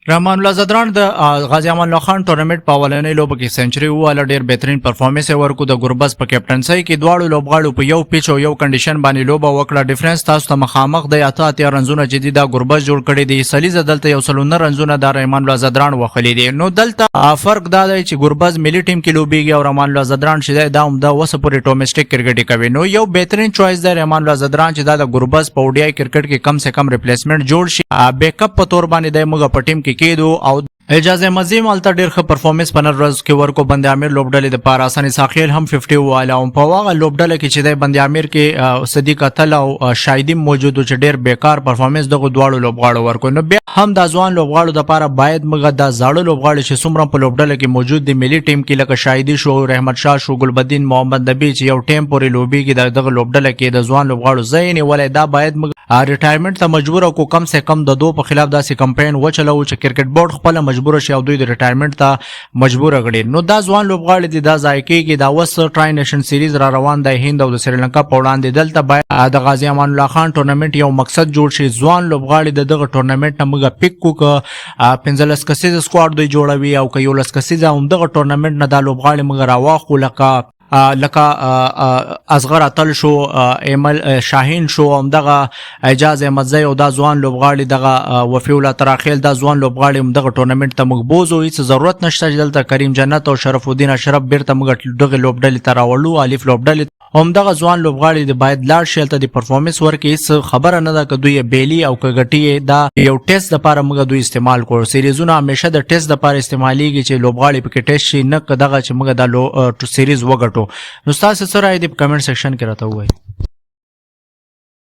رحمان الله زدران د غازی امان الله خان ټورنمنت په اولنۍ لوبه کې سنچري وواله، ډیر بهترین پرفارمنس یې ورکو. د ګربز په کیپټنسۍ کې دواړو لوبغاړو په یو پیچ او یو کنډیشن باندې لوبه وکړه. ډیفرنس تاسو ته مخامخ د اته رنزونه چې د ګربز جوړ کړي دي، سلیزه دلته یو سلونه رنزونه د رحمان الله زدران وخلي دي. نو دلته فرق دا دی چې ګربز ملي ټیم کې لوبيږي او رحمان الله زدران چې دا هم د وسه پورې ډومېسټک کرکټ کوي. نو یو بهترین چوایس دی رحمان الله زدران چې د ګربز په اوډیای کرکټ کې کم سے کم ریپلیسمنٹ جوړ شي، بیک اپ په تور باندې د موږ په ټیم کې کېدو. او اجازه مزیم الته ډیر ښه پرفارمنس په نن ورځ کې ورکو. بند امیر لوبډلې د پاره اسانه ساخیل هم 50 واله او په واغه لوبډلې کې چې د بند امیر کې صدیق اتل او شایدیم موجود چې ډیر بیکار پرفارمنس دغه دواړو لوبغاړو ورکو. نو بیا هم د ځوان لوبغاړو د پاره باید موږ د زاړه لوبغاړو چې څومره په لوبډلې کې موجود دي ملي ټیم کې لکه شایدی شو، رحمت شاه شو، ګلبدین محمد نبی چې یو ټیم پورې لوبيږي دغه لوبډلې کې د ځوان لوبغاړو زین ولې دا باید موږ ریټایرمنټ ته مجبور او کم سے کم د دوه په خلاف داسې کمپاین وچلو چې کرکټ بورډ خپل مجبور شي او دوی د ریټایرمنټ ته مجبور کړي. نو دا ځوان لوبغاړي دي دا ځای کې دا وس ټرای نیشن سیریز را روان دی هند او د سریلانکا په وړاندې. دلته باید د غازی امان الله خان ټورنمنت یو مقصد جوړ شي، ځوان لوبغاړي دغه ټورنمنت نه موږ پک کو 15 کسیز سکواډ دوی جوړوي او که 11 کسیز هم دغه ټورنمنت نه د لوبغاړي موږ راواخو لکه اصغر اتل شو، ایمل شاهین شو، همدغه اعجاز احمد زی او دا ځوان لوبغاړي دغه وفی الله تراخیل دا ځوان لوبغاړي همدغه ټورنمنت ته موږ بوزو. هیڅ ضرورت نشته چې دلته کریم جنت او شرف الدین اشرف بیرته موږ دغه لوبډلې ته راوړو. الف لوبډلې همدغه ځوان لوبغاړي د باید لاړ شي ته د پرفارمنس ورکړي. هیڅ خبره نه ده که دوی بیلی او که ګټي دا یو ټیسټ لپاره موږ دوی استعمال کوو. سیریزونه همیشه د ټیسټ لپاره استعمالېږي چې لوبغاړي پکې ټیسټ شي، نه که دغه چې موږ دا سیریز وګټو. نو تاسو سره دې په کمنټ سیکشن کې راته ووایئ.